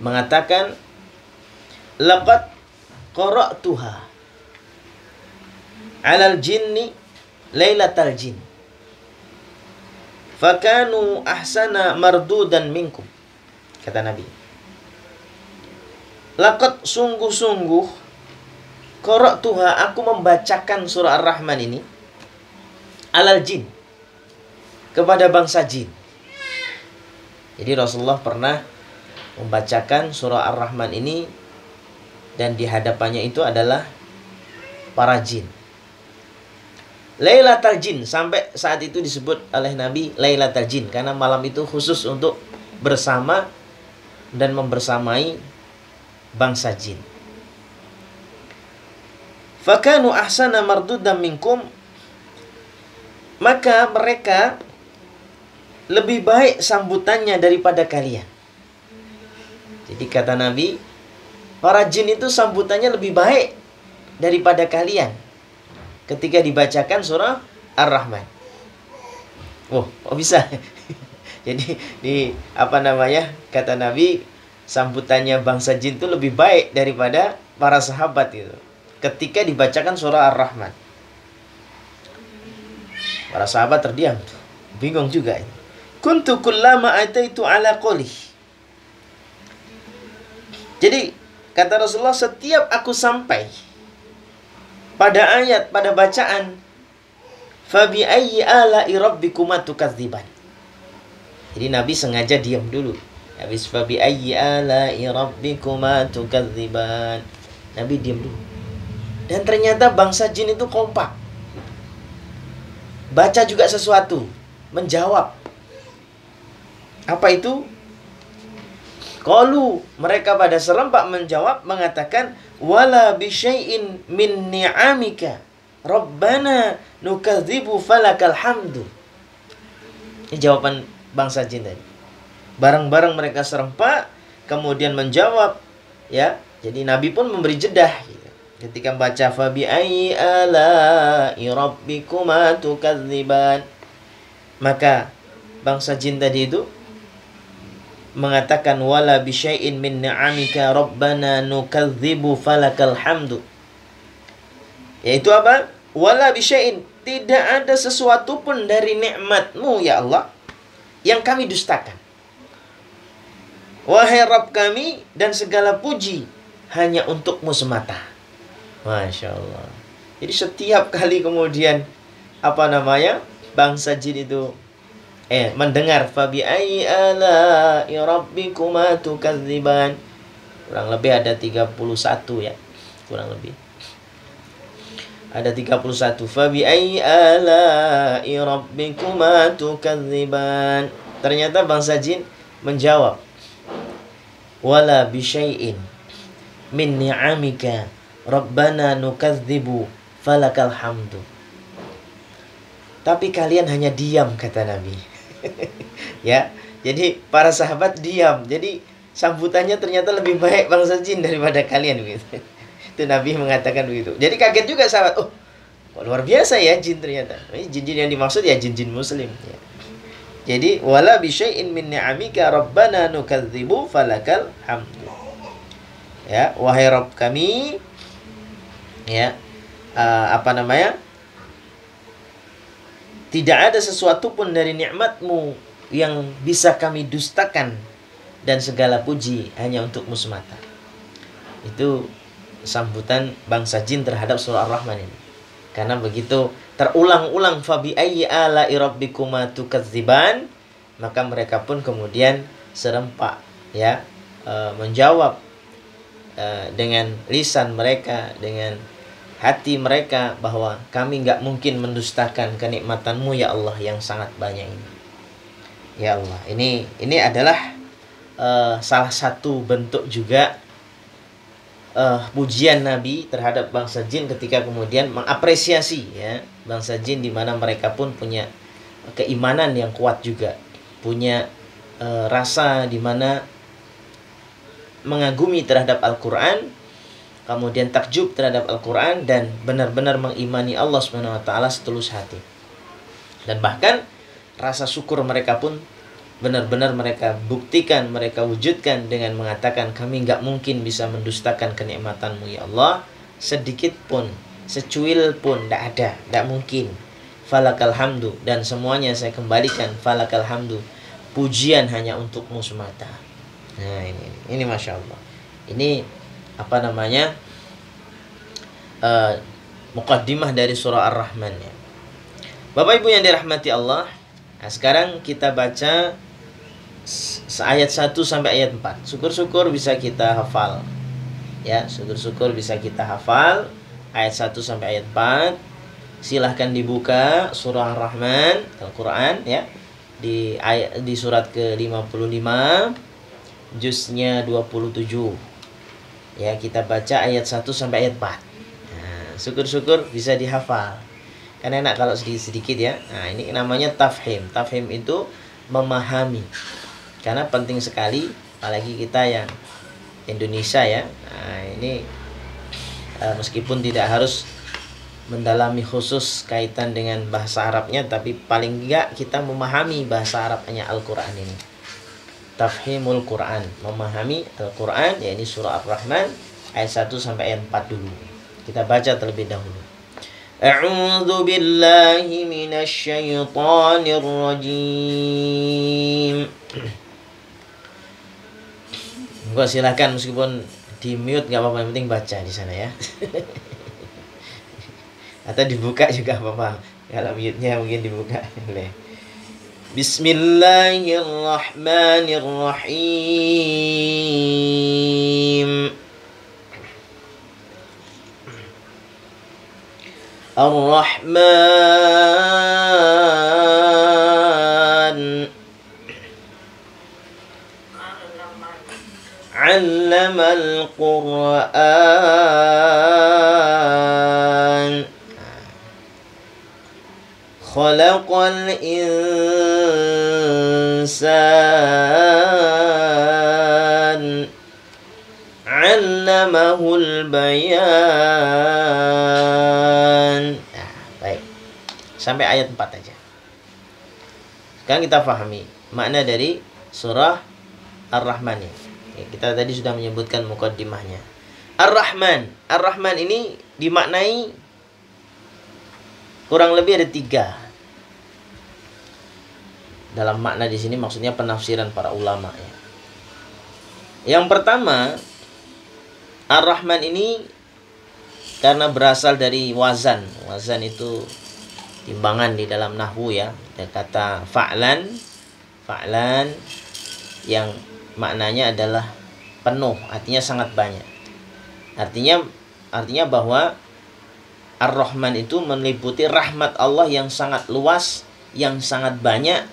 mengatakan, laqad qara'tuha 'alal jinni lailatal jin fakanu ahsana mardudan minkum. Kata Nabi, laqad sungguh-sungguh qara'tuha, aku membacakan surah Ar-Rahman ini, 'alal jin, kepada bangsa jin. Jadi Rasulullah pernah membacakan surah Ar-Rahman ini dan di hadapannya itu adalah para jin. Lailatul Jin, sampai saat itu disebut oleh Nabi Lailatul Jin karena malam itu khusus untuk bersama dan membersamai bangsa jin. Fakanu ahsana mardudan minkum, maka mereka lebih baik sambutannya daripada kalian. Jadi kata Nabi, para jin itu sambutannya lebih baik daripada kalian ketika dibacakan surah Ar-Rahman. Oh, kok bisa? Jadi kata Nabi, sambutannya bangsa jin itu lebih baik daripada para sahabat itu ketika dibacakan surah Ar-Rahman. Para sahabat terdiam, bingung juga ini. Kuntu kullama ataitu ala qoli. Jadi kata Rasulullah, setiap aku sampai pada ayat, pada bacaan, fabi ayyi ala'i rabbikuma tukadziban. Jadi Nabi sengaja diam dulu. Habis fabi ayyi ala'i rabbikuma tukadziban, Nabi diam dulu. Dan ternyata bangsa jin itu kompak, baca juga sesuatu, menjawab. Apa itu? Qalu, mereka pada serempak menjawab, mengatakan, wala bisyai'in min ni'amika rabbana nukadzibu falakal hamdu. Ini jawaban bangsa jin tadi. Bareng-bareng mereka serempak kemudian menjawab, ya. Jadi Nabi pun memberi jedah gitu. Ketika membaca fabi ayyi ala'i rabbikuma tukadziban, maka bangsa jin tadi itu mengatakan wala bisyai'in min ni'amika rabbana nukadzibu falakal hamdu. Yaitu apa? Wala bisyai'in, tidak ada sesuatu pun dari nikmatmu ya Allah yang kami dustakan. Wahai Rabb kami, dan segala puji hanya untukmu semata. Masya Allah. Jadi setiap kali kemudian bangsa jin itu mendengar fabi ayyi ala'i rabbikuma tukadziban, kurang lebih ada 31 ya, kurang lebih ada 31. Fabi ayyi ala'i rabbikuma tukadziban, ternyata bangsa jin menjawab wala bisyai'in min ni'amika rabbana nukadzibu falakal hamdu. Tapi kalian hanya diam, kata Nabi. Ya, jadi para sahabat diam. Jadi sambutannya ternyata lebih baik bangsa jin daripada kalian begitu. Itu Nabi mengatakan begitu. Jadi kaget juga sahabat. Oh, kok luar biasa ya jin ternyata. Ini jin-jin yang dimaksud ya jin-jin muslim ya. Jadi wala bisyai'in min ni'amika rabbana nukadzibu falakal hamdu. Ya, wahai Rabb kami, ya, tidak ada sesuatu pun dari nikmatmu yang bisa kami dustakan, dan segala puji hanya untukmu semata. Itu sambutan bangsa jin terhadap surah Ar-Rahman ini. Karena begitu terulang-ulang fabi ayyi ala'i rabbikuma tukadziban, maka mereka pun kemudian serempak ya menjawab dengan lisan mereka, dengan hati mereka, bahwa kami nggak mungkin mendustakan kenikmatanmu ya Allah yang sangat banyak ini. Ya Allah, ini adalah salah satu bentuk juga pujian Nabi terhadap bangsa jin ketika kemudian mengapresiasi ya bangsa jin, di mana mereka pun punya keimanan yang kuat juga, punya rasa di mana mengagumi terhadap Al-Quran, kemudian takjub terhadap Al-Quran, dan benar-benar mengimani Allah SWT setulus hati. Dan bahkan rasa syukur mereka pun benar-benar mereka buktikan, mereka wujudkan dengan mengatakan kami nggak mungkin bisa mendustakan kenikmatan-Mu ya Allah, sedikit pun, secuil pun tidak ada, tidak mungkin. Falakal hamdu, dan semuanya saya kembalikan falakal hamdu, pujian hanya untuk-Mu semata. Nah ini Masya Allah. Ini apa namanya, muqaddimah dari surah Ar-Rahman ya. Bapak Ibu yang dirahmati Allah, nah sekarang kita baca ayat 1 sampai ayat 4. Syukur-syukur bisa kita hafal. Ya, syukur-syukur bisa kita hafal ayat 1 sampai ayat 4. Silahkan dibuka surah Ar-Rahman Al-Quran ya. Di surat ke-55, juznya 27. Ya, kita baca ayat 1 sampai ayat 4. Nah, syukur-syukur bisa dihafal. Kan enak kalau sedikit-sedikit ya. Nah, ini namanya tafhim. Tafhim itu memahami. Karena penting sekali, apalagi kita yang Indonesia ya. Nah, ini meskipun tidak harus mendalami khusus kaitan dengan bahasa Arabnya, tapi paling enggak kita memahami bahasa Arabnya Al-Quran ini. Tafhimul Quran, memahami Al-Quran, yaitu surah Ar-Rahman ayat 1 sampai ayat 4 dulu. Kita baca terlebih dahulu. A'udzu billahi minasy syaithanir rajim. Enggak, silakan meskipun di mute enggak apa-apa, yang penting baca di sana ya. Atau dibuka juga apa-apa. Kalau mute-nya mungkin dibuka boleh. Bismillahirrahmanirrahim. Ar-Rahman 'allamal Qur'an khalaqal insan 'allamahul bayan. Nah, baik. Sampai ayat 4 aja. Sekarang kita pahami makna dari surah Ar-Rahman ini. Ya, kita tadi sudah menyebutkan muqaddimahnya. Ar-Rahman. Ar-Rahman ini dimaknai kurang lebih ada 3. Dalam makna di sini maksudnya penafsiran para ulama ya. Yang pertama, Ar-Rahman ini karena berasal dari wazan. Wazan itu timbangan di dalam nahwu ya. Ada kata fa'lan, fa'lan yang maknanya adalah penuh, artinya sangat banyak. Artinya bahwa Ar-Rahman itu meliputi rahmat Allah yang sangat luas, yang sangat banyak,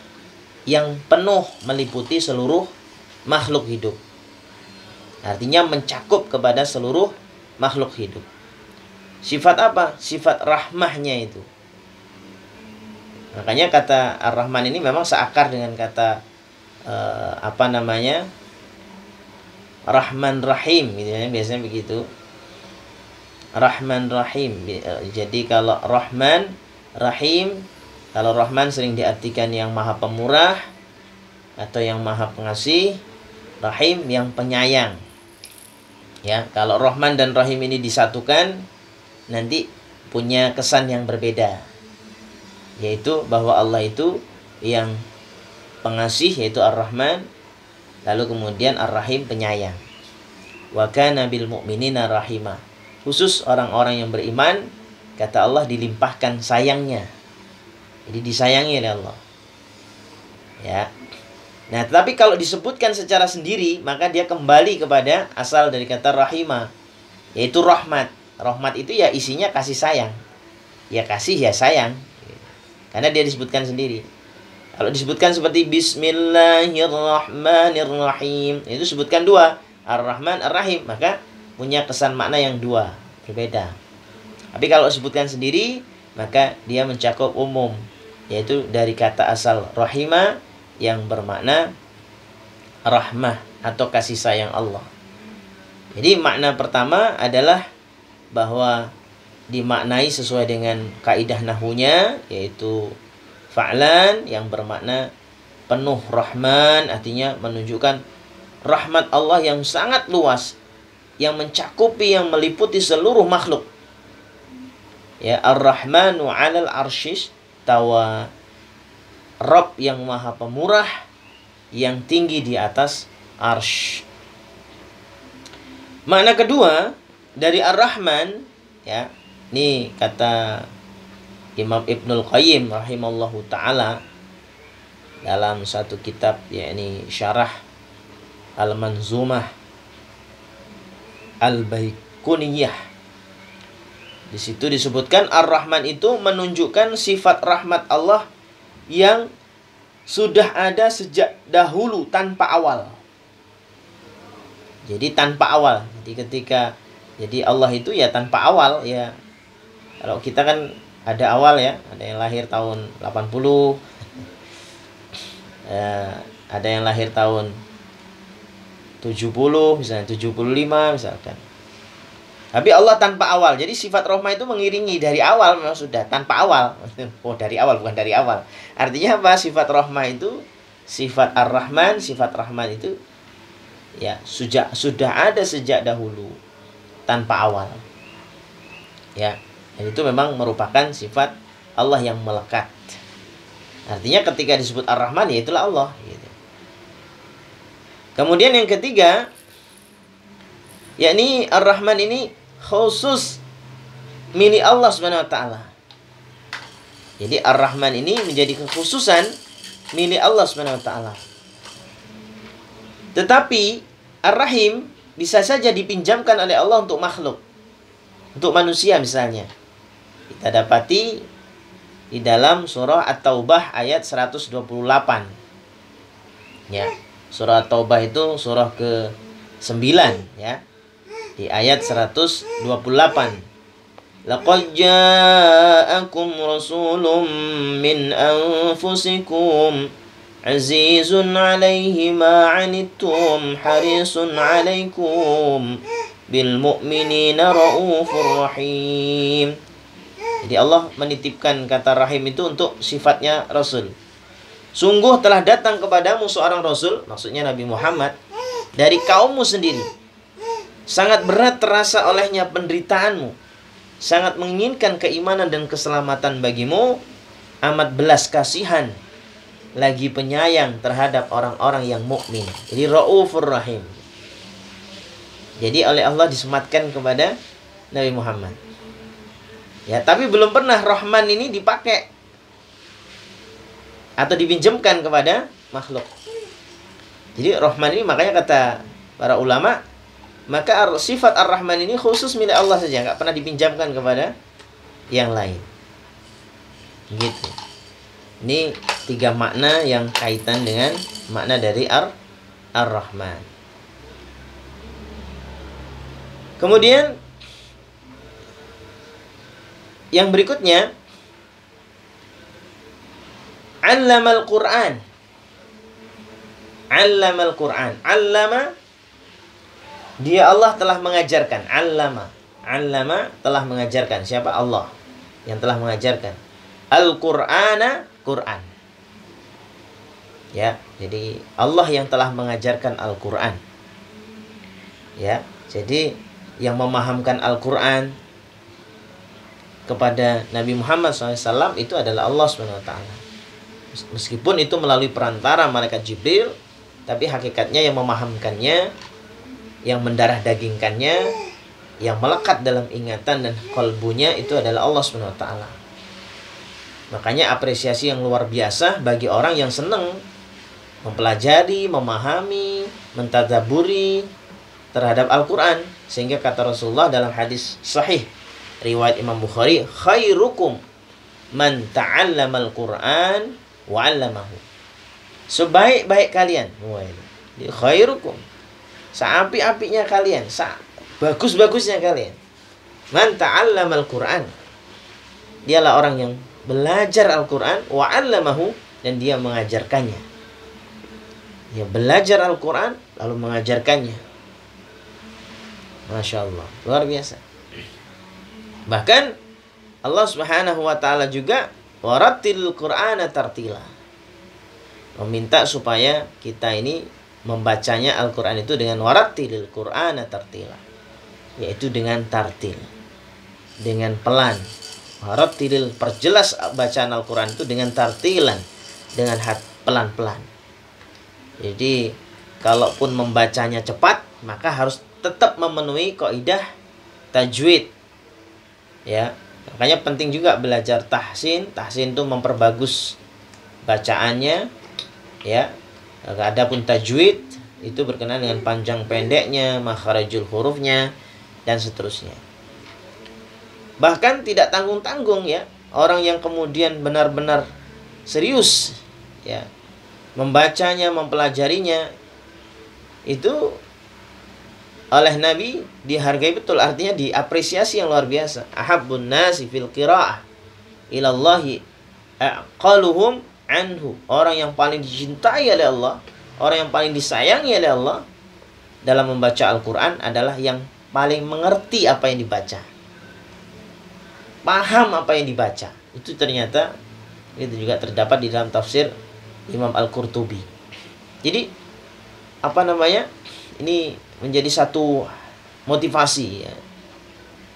yang penuh meliputi seluruh makhluk hidup. Artinya mencakup kepada seluruh makhluk hidup. Sifat apa? Sifat rahmahnya itu. Makanya kata Ar-Rahman ini memang seakar dengan kata Rahman Rahim gitu ya, biasanya begitu. Rahman Rahim. Jadi kalau Rahman Rahim, kalau Rahman sering diartikan yang maha pemurah atau yang maha pengasih, Rahim yang penyayang. Ya, kalau Rahman dan Rahim ini disatukan nanti punya kesan yang berbeda. Yaitu bahwa Allah itu yang pengasih, yaitu Ar-Rahman, lalu kemudian Ar-Rahim penyayang. Wa kana bil mu'minina rahima. Khusus orang-orang yang beriman, kata Allah, dilimpahkan sayangnya. Jadi disayangi oleh Allah. Ya. Nah, tetapi kalau disebutkan secara sendiri, maka dia kembali kepada asal dari kata rahima, yaitu rahmat. Rahmat itu ya isinya kasih sayang. Ya kasih ya sayang. Karena dia disebutkan sendiri. Kalau disebutkan seperti Bismillahirrahmanirrahim, itu sebutkan 2, Ar-Rahman, Ar-Rahim, maka punya kesan makna yang 2, berbeda. Tapi kalau disebutkan sendiri, maka dia mencakup umum, yaitu dari kata asal rahimah yang bermakna rahmah atau kasih sayang Allah. Jadi makna pertama adalah bahwa dimaknai sesuai dengan kaidah nahwunya, yaitu fa'lan yang bermakna penuh rahman, artinya menunjukkan rahmat Allah yang sangat luas, yang mencakupi, yang meliputi seluruh makhluk. Ya, Ar-Rahmanu 'alal arsyis tawa. Rabb yang maha pemurah, yang tinggi di atas arsy. Makna kedua dari Ar-Rahman, ya, ini kata Imam Ibnul Qayyim rahimallahu taala dalam satu kitab, yakni Syarah Al-Manzumah Al-Baiquniyah. Di situ disebutkan Ar-Rahman itu menunjukkan sifat rahmat Allah yang sudah ada sejak dahulu tanpa awal. Jadi tanpa awal. Jadi Allah itu ya tanpa awal ya. Kalau kita kan ada awal ya, ada yang lahir tahun 80. Ada yang lahir tahun 70, misalnya 75 misalkan. Tapi Allah tanpa awal. Jadi sifat rahmah itu mengiringi dari awal, memang sudah tanpa awal. Oh, dari awal, bukan dari awal. Artinya apa? Sifat rahmah itu, sifat Ar-Rahman, sifat Rahman itu ya sudah ada sejak dahulu tanpa awal. Ya, dan itu memang merupakan sifat Allah yang melekat. Artinya ketika disebut Ar-Rahman ya itulah Allah gitu. Kemudian yang ketiga, yakni Ar-Rahman ini khusus milik Allah Subhanahu wa taala. Jadi Ar-Rahman ini menjadi kekhususan milik Allah Subhanahu wa taala. Tetapi Ar-Rahim bisa saja dipinjamkan oleh Allah untuk makhluk. Untuk manusia misalnya. Kita dapati di dalam surah At-Taubah ayat 128. Ya, surah At-Taubah itu surah ke-9 ya. Di ayat 128. Laqad ja'akum rasulun min anfusikum azizun 'alaihi ma 'anittum harisun 'alaikum bil mu'minina raufur rahim. Jadi Allah menitipkan kata rahim itu untuk sifatnya Rasul. Sungguh telah datang kepadamu seorang Rasul, maksudnya Nabi Muhammad, dari kaummu sendiri. Sangat berat terasa olehnya penderitaanmu. Sangat menginginkan keimanan dan keselamatan bagimu. Amat belas kasihan, lagi penyayang terhadap orang-orang yang mukmin. Jadi Raufur Rahim. Jadi oleh Allah disematkan kepada Nabi Muhammad. Ya, tapi belum pernah Rahman ini dipakai atau dipinjamkan kepada makhluk. Jadi Rahman ini makanya kata para ulama, maka sifat Ar-Rahman ini khusus milik Allah saja, nggak pernah dipinjamkan kepada yang lain. Gitu. Ini 3 makna yang kaitan dengan makna dari Ar-Rahman. Kemudian yang berikutnya, Allamal Quran. Allamal Quran. Allama, dia Allah telah mengajarkan. Allama telah mengajarkan. Siapa? Allah yang telah mengajarkan. Al-Qur'ana, Quran. Ya, jadi Allah yang telah mengajarkan Al-Quran. Ya, jadi yang memahamkan Al-Quran kepada Nabi Muhammad SAW itu adalah Allah SWT. Meskipun itu melalui perantara malaikat Jibril, tapi hakikatnya yang memahamkannya, yang mendarah dagingkannya, yang melekat dalam ingatan dan kalbunya itu adalah Allah SWT. Makanya apresiasi yang luar biasa bagi orang yang senang mempelajari, memahami, mentadaburi terhadap Al-Quran. Sehingga kata Rasulullah dalam hadis sahih riwayat Imam Bukhari, khairukum man ta'allamal Quran wa 'allamahu. Sebaik-baik kalian, khairukum, seapi-apinya kalian, bagus-bagusnya kalian, man ta'allamal Quran, dialah orang yang belajar Al-Quran, wa 'allamahu, dan dia mengajarkannya. Dia belajar Al-Quran lalu mengajarkannya. Masya Allah, luar biasa. Bahkan Allah Subhanahu wa ta'ala juga warattil Qur'ana tartila. meminta supaya kita ini membacanya Al-Quran itu dengan warattilil Qur'ana tartila, yaitu dengan tartil, dengan pelan. Warattilil, perjelas bacaan Al-Quran itu dengan tartilan, dengan pelan-pelan. Jadi kalaupun membacanya cepat, maka harus tetap memenuhi kaidah tajwid. Ya, makanya penting juga belajar tahsin. Tahsin itu memperbagus bacaannya, ya. Adapun tajwid itu berkenaan dengan panjang pendeknya, makharajul hurufnya, dan seterusnya. Bahkan tidak tanggung-tanggung, ya, orang yang kemudian benar-benar serius, ya, membacanya, mempelajarinya, itu oleh Nabi dihargai betul, artinya diapresiasi yang luar biasa. Ahabbun nasi fil qiraah ilallahi aqaluhum anhu. Orang yang paling dicintai oleh Allah, orang yang paling disayangi oleh Allah dalam membaca Al-Quran adalah yang paling mengerti apa yang dibaca, paham apa yang dibaca. Itu ternyata itu juga terdapat di dalam tafsir Imam Al-Qurtubi. Jadi ini menjadi satu motivasi,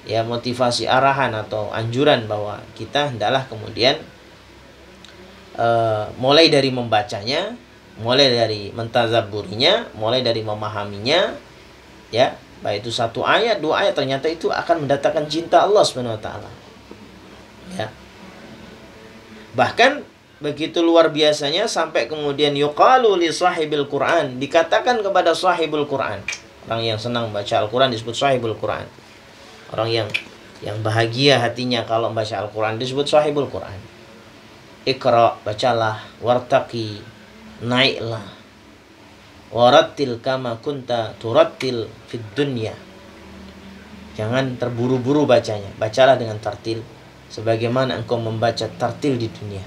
ya, motivasi arahan atau anjuran bahwa kita hendaklah kemudian mulai dari membacanya, mulai dari mentadabburinya, mulai dari memahaminya, ya, baik itu 1 ayat, 2 ayat, ternyata itu akan mendatangkan cinta Allah Subhanahu wa taala. Ya. Bahkan begitu luar biasanya sampai kemudian yuqalu li sahibil Quran, dikatakan kepada sahibul Quran. Orang yang senang membaca Al-Quran disebut sahibul Quran. Orang yang bahagia hatinya kalau membaca Al-Quran disebut sahibul Quran. Iqra, bacalah, wartaqi, naiklah. Warattil kama kunta turattil fid dunya. Jangan terburu-buru bacanya, bacalah dengan tartil sebagaimana engkau membaca tartil di dunia.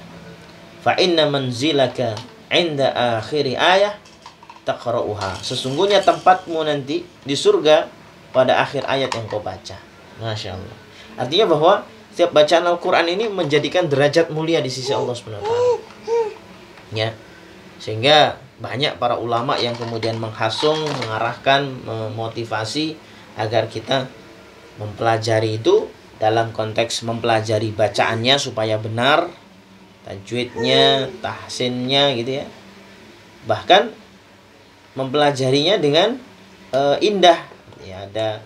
Fa inna manzilaka 'inda akhiri ayah taqra'uha. Sesungguhnya tempatmu nanti di surga pada akhir ayat yang kau baca. Masya Allah. Artinya bahwa setiap bacaan Al-Quran ini menjadikan derajat mulia di sisi Allah Subhanahu wa taala. Ya. Sehingga banyak para ulama yang kemudian menghasung, mengarahkan, memotivasi agar kita mempelajari itu dalam konteks mempelajari bacaannya supaya benar, tajwidnya, tahsinnya, gitu ya. Bahkan mempelajarinya dengan indah. Ya, ada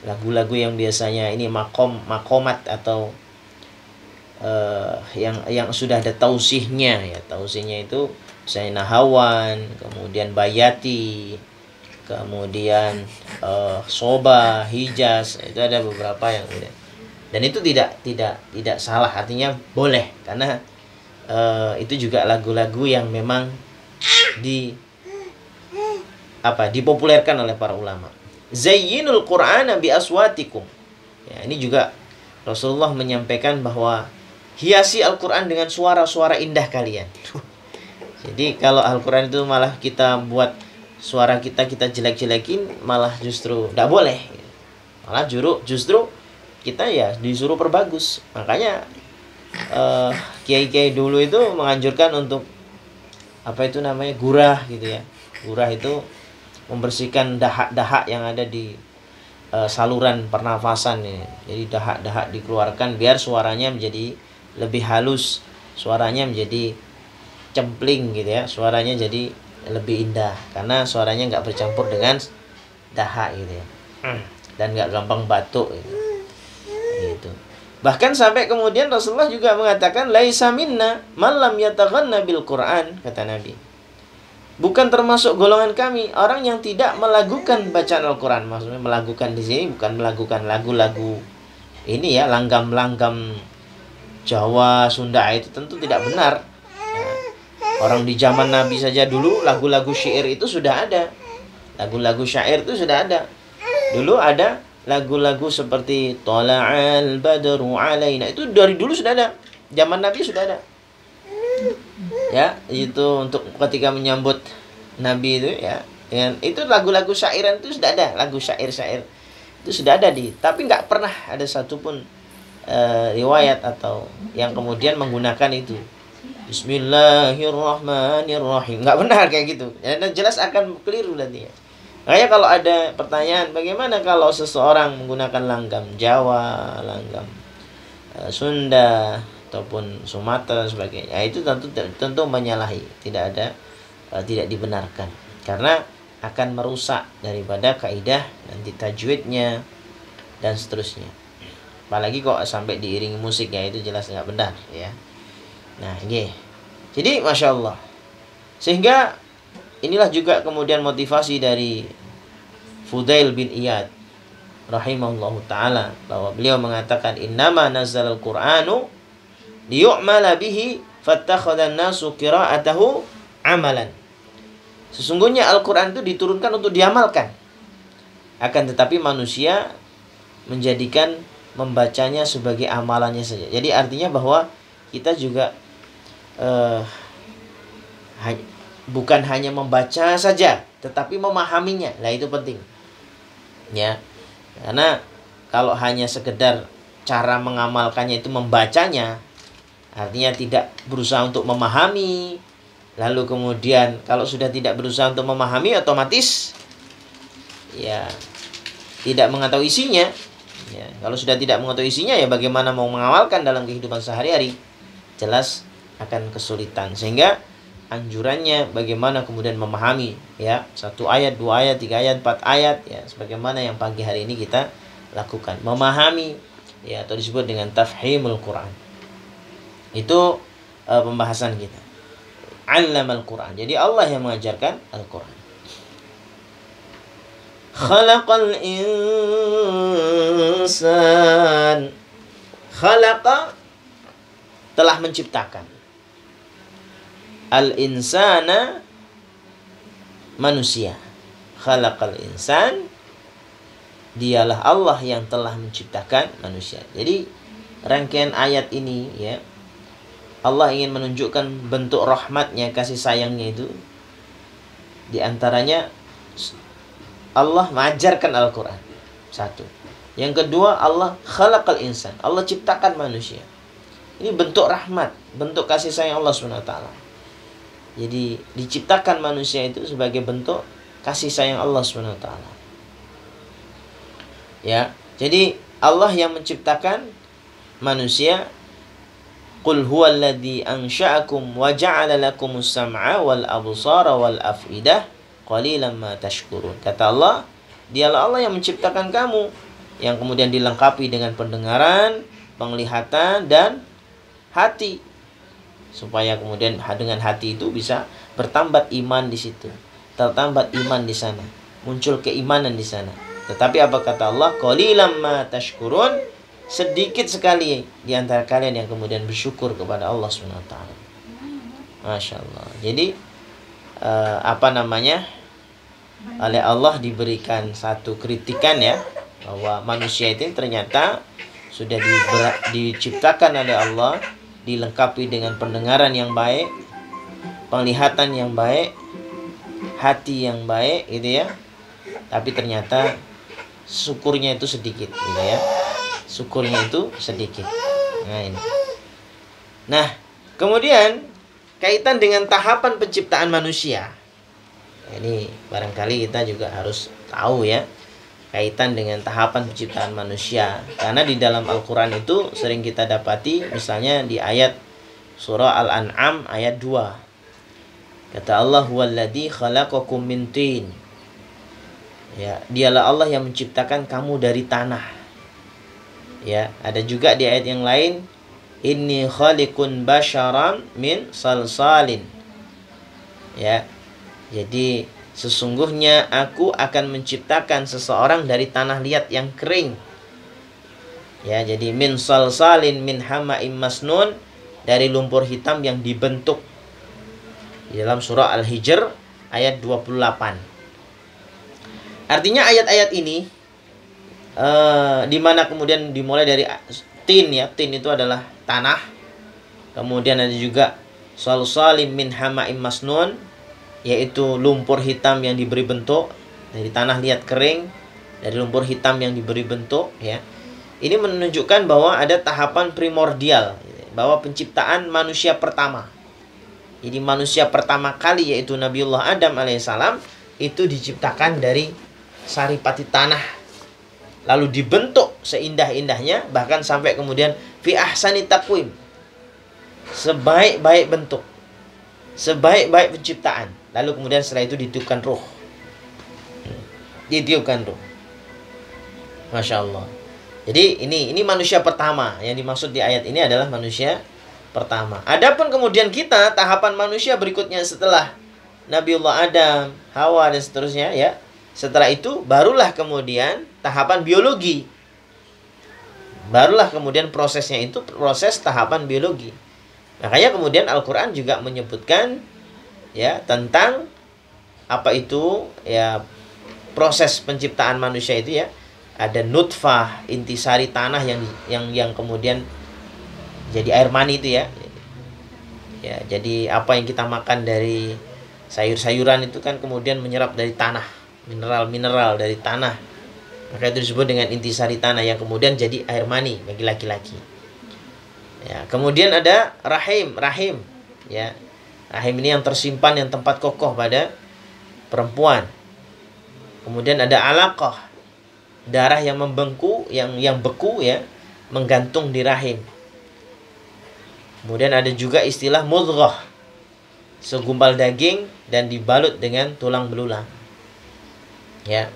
lagu-lagu yang biasanya ini makomat atau yang sudah ada tausihnya, ya. Tausihnya itu misalnya Nahawan, kemudian Bayati, kemudian Soba, Hijaz, itu ada beberapa yang udah. Dan itu tidak salah, artinya boleh, karena itu juga lagu-lagu yang memang dipopulerkan oleh para ulama. Zayyinul Qur'ana bi aswatikum. Ya, ini juga Rasulullah menyampaikan bahwa hiasi Al-Quran dengan suara-suara indah kalian. Jadi kalau Al-Quran itu malah kita buat suara kita jelek-jelekin, malah justru tidak boleh. Malah justru kita ya disuruh perbagus. Makanya kiai-kiai dulu itu menganjurkan untuk gurah, gitu ya. Gurah itu membersihkan dahak-dahak yang ada di saluran pernafasan ya. Jadi dahak-dahak dikeluarkan biar suaranya menjadi lebih halus, suaranya menjadi cempling, gitu ya. Suaranya jadi lebih indah karena suaranya nggak bercampur dengan dahak, gitu ya. Dan nggak gampang batuk, gitu. Bahkan sampai kemudian Rasulullah juga mengatakan laisa minna man lam yataghanna bil Quran, kata Nabi. Bukan termasuk golongan kami orang yang tidak melakukan bacaan Al-Quran. Maksudnya melakukan di sini bukan melakukan lagu-lagu ini ya, langgam-langgam Jawa, Sunda, itu tentu tidak benar. Ya. Orang di zaman Nabi saja dulu lagu-lagu syair itu sudah ada. Lagu-lagu syair itu sudah ada. Dulu ada lagu-lagu seperti Tala'al Badru Alaina, itu dari dulu sudah ada. Zaman Nabi sudah ada. Ya, itu untuk ketika menyambut Nabi itu ya. Itu lagu-lagu syairan itu sudah ada, lagu syair-syair itu sudah ada tapi nggak pernah ada satupun riwayat atau yang kemudian menggunakan itu. Bismillahirrahmanirrahim. Nggak benar kayak gitu. Ya, jelas akan keliru nanti ya. Makanya kalau ada pertanyaan, bagaimana kalau seseorang menggunakan langgam Jawa, langgam Sunda ataupun Sumatera dan sebagainya, ya, itu tentu menyalahi, tidak dibenarkan karena akan merusak daripada kaidah nanti tajwidnya dan seterusnya. Apalagi kok sampai diiringi musik, ya itu jelas nggak benar ya. Nah, ini. Jadi Masya Allah. Sehingga inilah juga kemudian motivasi dari Fudail bin Iyad rahimahullahu ta'ala, bahwa beliau mengatakan innama nazzalal qur'anu liyu'mala bihi fattakhadhan nasu qira'atahu amalan. Sesungguhnya Al-Quran itu diturunkan untuk diamalkan, akan tetapi manusia menjadikan membacanya sebagai amalannya saja. Jadi artinya bahwa kita juga bukan hanya membaca saja, tetapi memahaminya. Nah, itu penting ya, karena kalau hanya sekedar cara mengamalkannya itu membacanya, artinya tidak berusaha untuk memahami. Lalu kemudian kalau sudah tidak berusaha untuk memahami, otomatis ya tidak mengetahui isinya ya. Kalau sudah tidak mengetahui isinya, ya bagaimana mau mengamalkan dalam kehidupan sehari-hari? Jelas akan kesulitan. Sehingga anjurannya bagaimana kemudian memahami ya, 1 ayat, 2 ayat, 3 ayat, 4 ayat ya, sebagaimana yang pagi hari ini kita lakukan, memahami ya, atau disebut dengan tafhimul Quran. Itu pembahasan kita. 'Allamal Quran. Jadi Allah yang mengajarkan Al-Quran. Khalaqal insan. Khalaqa, telah menciptakan. Al-insana, manusia. Khalaqal insan, dialah Allah yang telah menciptakan manusia. Jadi rangkaian ayat ini ya, Allah ingin menunjukkan bentuk rahmatnya, kasih sayangnya itu. Di antaranya Allah mengajarkan Al-Quran. 1. Yang kedua, Allah khalaqal insan. Allah ciptakan manusia. Ini bentuk rahmat, bentuk kasih sayang Allah SWT. Jadi diciptakan manusia itu sebagai bentuk kasih sayang Allah SWT. Ya, jadi Allah yang menciptakan manusia. Qul huwallazi ansha'akum wa ja'ala lakumus sam'a wal absara wal af'idah qalilan ma tashkurun. Kata Allah, dialah Allah yang menciptakan kamu, yang kemudian dilengkapi dengan pendengaran, penglihatan dan hati, supaya kemudian dengan hati itu bisa bertambah iman di situ, tertambat iman di sana, muncul keimanan di sana. Tetapi apa kata Allah? Qalilan ma tashkurun. Sedikit sekali di antara kalian yang kemudian bersyukur kepada Allah SWT. Masya Allah. Jadi oleh Allah diberikan satu kritikan ya, bahwa manusia itu ternyata sudah diciptakan oleh Allah, dilengkapi dengan pendengaran yang baik, penglihatan yang baik, hati yang baik gitu ya. Tapi ternyata syukurnya itu sedikit gitu ya. Syukurnya itu sedikit. Nah ini. Nah, kemudian kaitan dengan tahapan penciptaan manusia. Ini barangkali kita juga harus tahu ya, kaitan dengan tahapan penciptaan manusia. Karena di dalam Al-Quran itu sering kita dapati, misalnya di ayat surah Al-An'am ayat 2. Kata Allah, huwallazi khalaqakum min tin. Ya, dialah Allah yang menciptakan kamu dari tanah. Ya, ada juga di ayat yang lain, inni khaliqun basyaram min salsalin. Ya. Jadi sesungguhnya aku akan menciptakan seseorang dari tanah liat yang kering. Ya, jadi min salsalin min hama'im masnun, dari lumpur hitam yang dibentuk. Di dalam surah Al-Hijr ayat 28. Artinya ayat-ayat ini di mana kemudian dimulai dari tin ya, tin itu adalah tanah. Kemudian ada juga salsalim min hama'im masnun, yaitu lumpur hitam yang diberi bentuk dari tanah liat kering, dari lumpur hitam yang diberi bentuk ya. Ini menunjukkan bahwa ada tahapan primordial, bahwa penciptaan manusia pertama. Jadi manusia pertama kali yaitu Nabiullah Adam alaihissalam itu diciptakan dari saripati tanah, lalu dibentuk seindah-indahnya, bahkan sampai kemudian fi ahsani taqwim, sebaik-baik bentuk, sebaik-baik penciptaan. Lalu kemudian setelah itu ditiupkan ruh. Ditiupkan ruh. Masya Allah. Jadi ini manusia pertama. Yang dimaksud di ayat ini adalah manusia pertama. Adapun kemudian kita, tahapan manusia berikutnya setelah Nabiullah Adam, Hawa dan seterusnya ya. Setelah itu barulah kemudian tahapan biologi. Barulah kemudian prosesnya itu proses tahapan biologi. Makanya kemudian Al-Qur'an juga menyebutkan ya tentang apa itu ya proses penciptaan manusia itu ya. Ada nutfah, intisari tanah yang kemudian jadi air mani itu ya. Ya, jadi apa yang kita makan dari sayur-sayuran itu kan kemudian menyerap dari tanah, mineral-mineral dari tanah. Maka itu disebut dengan intisari tanah yang kemudian jadi air mani bagi laki-laki. Ya, kemudian ada rahim ya. Rahim ini yang tersimpan, yang tempat kokoh pada perempuan. Kemudian ada alaqah, darah yang membengku, yang beku ya, menggantung di rahim. Kemudian ada juga istilah mudghah, segumpal daging dan dibalut dengan tulang belulang. Ya.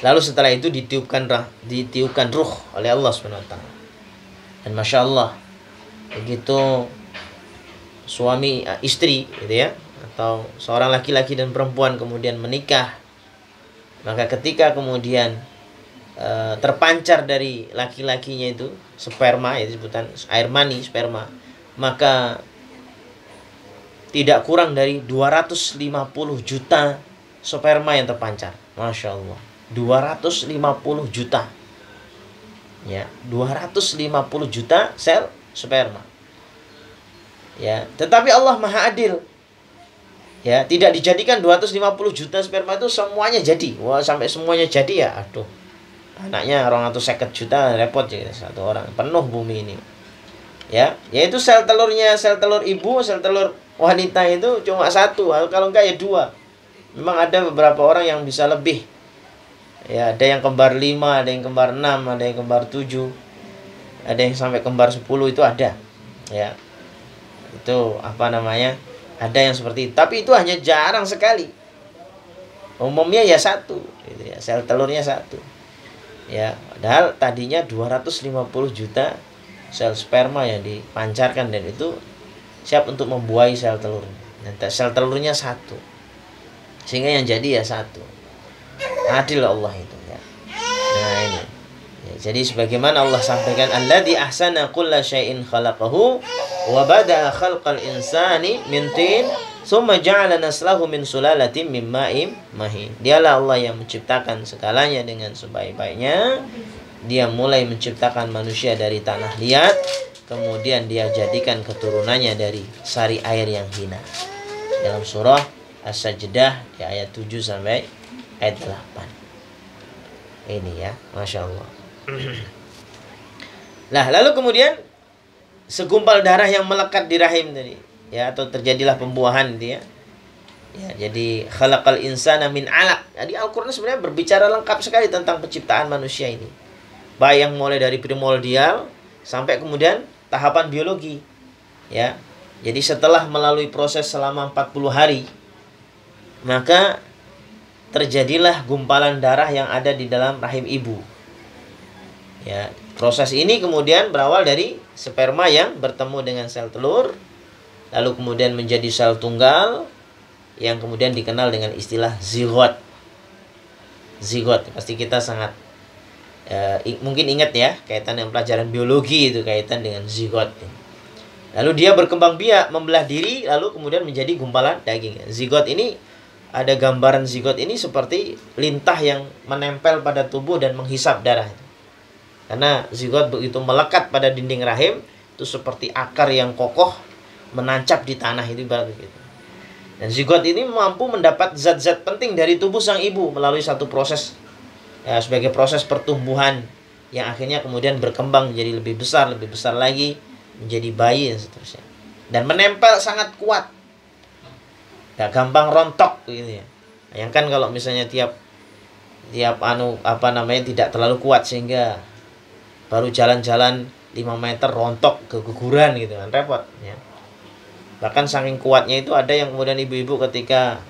Lalu setelah itu ditiupkan ruh oleh Allah SWT. Dan Masya Allah, begitu suami istri gitu ya, atau seorang laki-laki dan perempuan kemudian menikah, maka ketika kemudian terpancar dari laki-lakinya itu sperma, itu sebutan air mani, sperma, maka tidak kurang dari 250 juta sperma yang terpancar. Masya Allah, 250 juta ya, 250 juta sel sperma ya. Tetapi Allah Maha Adil ya, tidak dijadikan 250 juta sperma itu semuanya jadi. Wah, sampai semuanya jadi ya, aduh, anaknya 250 juta repot ya, satu orang penuh bumi ini ya. Yaitu sel telurnya, sel telur ibu, sel telur wanita itu cuma satu, kalau enggak ya dua. Memang ada beberapa orang yang bisa lebih ya, ada yang kembar 5, ada yang kembar 6, ada yang kembar 7, ada yang sampai kembar 10, itu ada ya. Itu apa namanya, ada yang seperti itu, tapi itu hanya jarang sekali. Umumnya ya satu gitu ya, sel telurnya satu ya. Padahal tadinya 250 juta sel sperma yang dipancarkan, dan itu siap untuk membuahi sel telurnya. Dan sel telurnya satu, sehingga yang jadi ya satu. Adil Allah itu ya. Nah ini ya, jadi sebagaimana Allah sampaikan, alladzi ahsana kulla syai'in khalaqahu wa bada'a khalqal insani min tin tsumma ja'ala naslahu min sulalatin min ma'in mahin. Dialah Allah yang menciptakan segalanya dengan sebaik-baiknya. Dia mulai menciptakan manusia dari tanah liat, kemudian dia jadikan keturunannya dari sari air yang hina. Dalam surah As-Sajdah ya, ayat 7 sampai ayat 8. Ini ya, Masya Allah. Nah, lalu kemudian segumpal darah yang melekat di rahim tadi ya, atau terjadilah pembuahan dia ya. Jadi khalaqal insana min 'alaq. Jadi Al-Qur'an sebenarnya berbicara lengkap sekali tentang penciptaan manusia ini. Baik yang mulai dari primordial sampai kemudian tahapan biologi ya. Jadi setelah melalui proses selama 40 hari, maka terjadilah gumpalan darah yang ada di dalam rahim ibu. Ya, proses ini kemudian berawal dari sperma yang bertemu dengan sel telur, lalu kemudian menjadi sel tunggal yang kemudian dikenal dengan istilah zigot. Zigot pasti kita sangat mungkin ingat ya, kaitan dengan pelajaran biologi itu kaitan dengan zigot. Lalu dia berkembang biak, membelah diri, lalu kemudian menjadi gumpalan daging. Zigot ini, ada gambaran zigot ini seperti lintah yang menempel pada tubuh dan menghisap darah. Karena zigot begitu melekat pada dinding rahim, itu seperti akar yang kokoh menancap di tanah, itu ibarat begitu. Dan zigot ini mampu mendapat zat-zat penting dari tubuh sang ibu melalui satu proses ya, sebagai proses pertumbuhan yang akhirnya kemudian berkembang menjadi lebih besar lagi, menjadi bayi dan seterusnya. Dan menempel sangat kuat Gak gampang rontok gitu ya. Bayangkan kalau misalnya tiap tidak terlalu kuat sehingga baru jalan-jalan 5 meter rontok keguguran gitu kan, repot ya. Bahkan saking kuatnya itu ada yang kemudian ibu-ibu ketika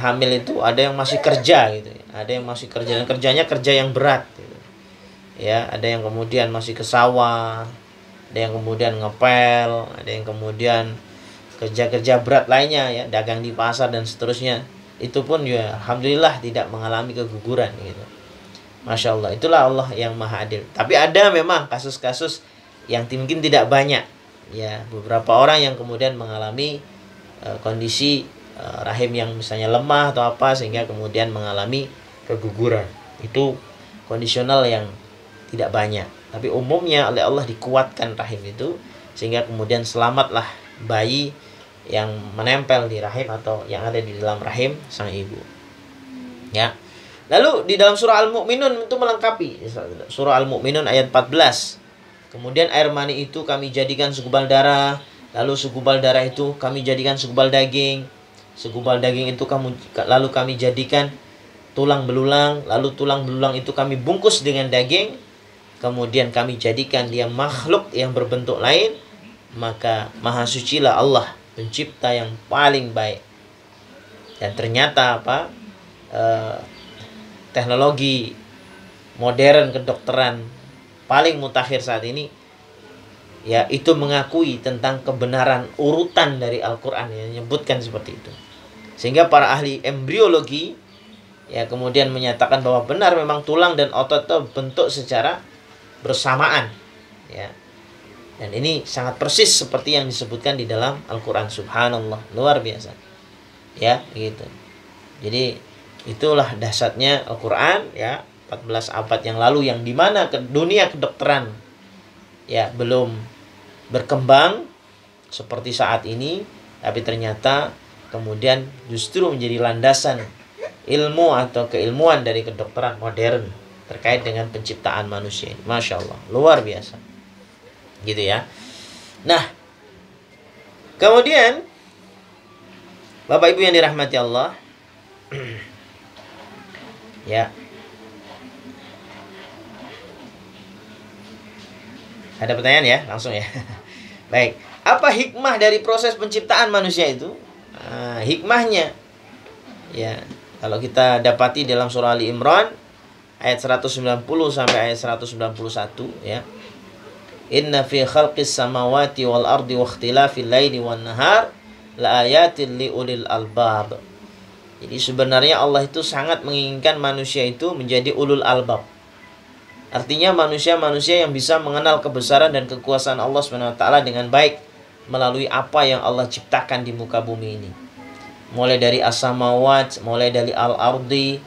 hamil itu ada yang masih kerja gitu ya. Ada yang masih kerja dan kerjanya kerja yang berat gitu. Ya, ada yang kemudian masih ke sawah, ada yang kemudian ngepel, ada yang kemudian kerja-kerja berat lainnya ya, dagang di pasar dan seterusnya. Itu pun ya alhamdulillah tidak mengalami keguguran gitu. Masya Allah, itulah Allah yang maha adil. Tapi ada memang kasus-kasus yang mungkin tidak banyak ya, beberapa orang yang kemudian mengalami kondisi rahim yang misalnya lemah atau apa sehingga kemudian mengalami keguguran. Itu kondisional yang tidak banyak. Tapi umumnya oleh Allah dikuatkan rahim itu sehingga kemudian selamatlah bayi yang menempel di rahim atau yang ada di dalam rahim sang ibu. Ya. Lalu di dalam surah Al-Mu'minun itu melengkapi. Surah Al-Mu'minun ayat 14. Kemudian air mani itu kami jadikan segumpal darah, lalu segumpal darah itu kami jadikan segumpal daging. Segumpal daging itu lalu kami jadikan tulang belulang, lalu tulang belulang itu kami bungkus dengan daging. Kemudian kami jadikan dia makhluk yang berbentuk lain, maka maha sucilah Allah, pencipta yang paling baik. Dan ternyata teknologi modern kedokteran paling mutakhir saat ini ya itu mengakui tentang kebenaran urutan dari Al-Qur'an yang menyebutkan seperti itu. Sehingga para ahli embriologi ya kemudian menyatakan bahwa benar memang tulang dan otot itu bentuk secara bersamaan ya. Dan ini sangat persis seperti yang disebutkan di dalam Al-Qur'an. Subhanallah, luar biasa. Ya, gitu. Jadi itulah dahsyatnya Al-Qur'an ya, 14 abad yang lalu yang dimana dunia kedokteran ya belum berkembang seperti saat ini, tapi ternyata kemudian justru menjadi landasan ilmu atau keilmuan dari kedokteran modern terkait dengan penciptaan manusia ini. Masya Allah, luar biasa. Gitu ya. Nah, kemudian Bapak Ibu yang dirahmati Allah, ya. Ada pertanyaan ya? Langsung ya. Baik. Apa hikmah dari proses penciptaan manusia itu? Hikmahnya ya, kalau kita dapati dalam surah Ali Imran ayat 190 sampai ayat 191 ya. Inna fi khalqis samawati wal ardi wa ikhtilafil laili wan nahar la ayatin li ulil albab. Jadi sebenarnya Allah itu sangat menginginkan manusia itu menjadi ulul albab. Artinya manusia-manusia yang bisa mengenal kebesaran dan kekuasaan Allah SWT dengan baik melalui apa yang Allah ciptakan di muka bumi ini. Mulai dari as-samawat, mulai dari al-ardi,